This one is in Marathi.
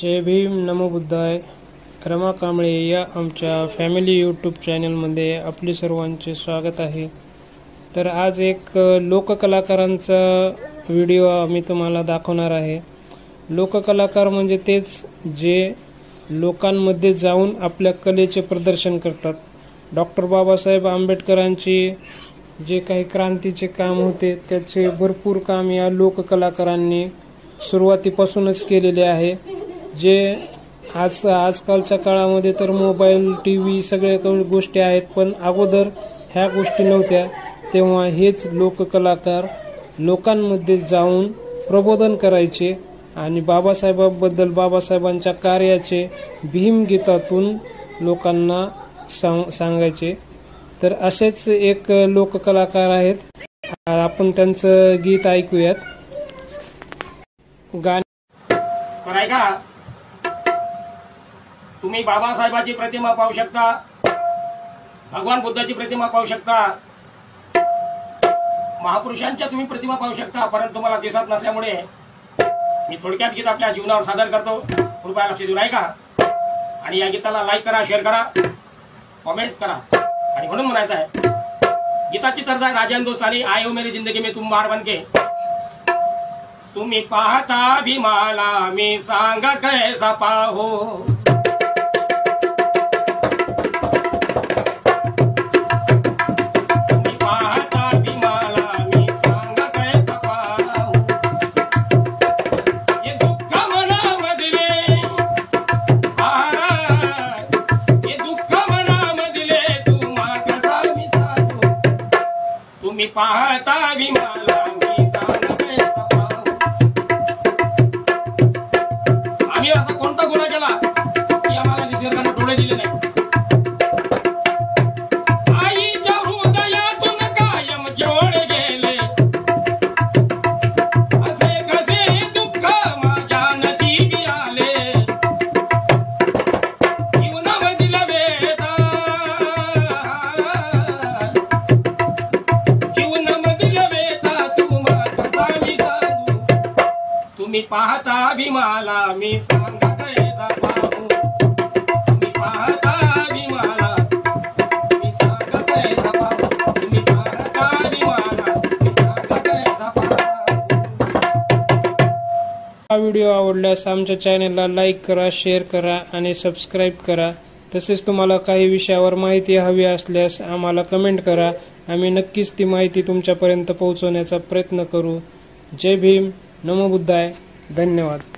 जय भीम, नमो बुद्धाय. रमा कांबळे या आमच्या फॅमिली यूट्यूब चॅनलमध्ये आपले सर्वांचे स्वागत आहे. तर आज एक लोककलाकारांचा व्हिडिओ आम्ही तुम्हाला दाखवणार आहे. लोककलाकार म्हणजे तेच जे लोकांमध्ये जाऊन आपल्या कलेचे प्रदर्शन करतात. डॉक्टर बाबासाहेब आंबेडकरांची जे काही क्रांतीचे काम होते त्याचे भरपूर काम या लोककलाकारांनी सुरुवातीपासूनच केलेले आहे. जे आजकालच्या काळामध्ये तर मोबाईल, टीव्ही सगळ्या गोष्टी आहेत, पण अगोदर ह्या गोष्टी नव्हत्या. तेव्हा हेच लोककलाकार लोकांमध्ये जाऊन प्रबोधन करायचे आणि बाबासाहेबांबद्दल, बाबासाहेबांच्या कार्याचे भीमगीतातून लोकांना सांगायचे. तर असेच एक लोककलाकार आहेत. आपण त्यांचं गीत ऐकूयात. का तुम्ही बाबासाहेबांची प्रतिमा पाहू शकता, भगवान बुद्धाची प्रतिमा पाहू शकता, महापुरुषांच्या तुम्ही प्रतिमा पाहू शकता, परंतु तुम्हाला दिसत नसल्यामुळे मी थोडक्यात गीत आपल्या जीवनावर सादर करतो. कृपया लक्ष देऊन ऐका आणि या गीताला लाईक करा, शेअर करा, कमेंट करा. आणि म्हणून म्हणायचं आहे, गीताची तर्ज आहे राजा हिंदुस्तानी. आए हो मेरी जिंदगी में तुम बार बनके. तुम्ही पाहता भीमाला मी सांग कैसा पाहो. तुम्ही पाहता भीमाला मी सांग कैसा पाहो. हे दुःख मनामधले, हे दुःख मनामधले तुम्हा कसा मी सांगू. तुम्ही पाहता भीमाला मी सांग कैसा पाहो. आम्ही आता कोणता गुन्हा केला की आम्हाला निसर्गाने डोळे दिले नाही. आईच्या हृदयातून कायम जोड गेले, असे कसे दुःख माझ्या नशिबी आले. जीवनामधील वेदना, जीवनामधील वेदना तुम्हा कसा मी सांगू. तुम्ही पाहता भीमाला मी सांग कैसा पाहू. तुम्ही पाहता भीमाला मी सांग कैसा पाहू. तुम्ही पाहता भीमाला मी सांग कैसा पाहू. हा व्हिडिओ आवडल्यास आमच्या चॅनलला लाईक करा, शेअर करा आणि सबस्क्राईब करा. तसेच तुम्हाला काही विषयावर माहिती हवी असल्यास आम्हाला कमेंट करा. आम्ही नक्कीच ती माहिती तुमच्यापर्यंत पोहोचवण्याचा प्रयत्न करू. जय भीम, नमो बुद्धाय. धन्यवाद.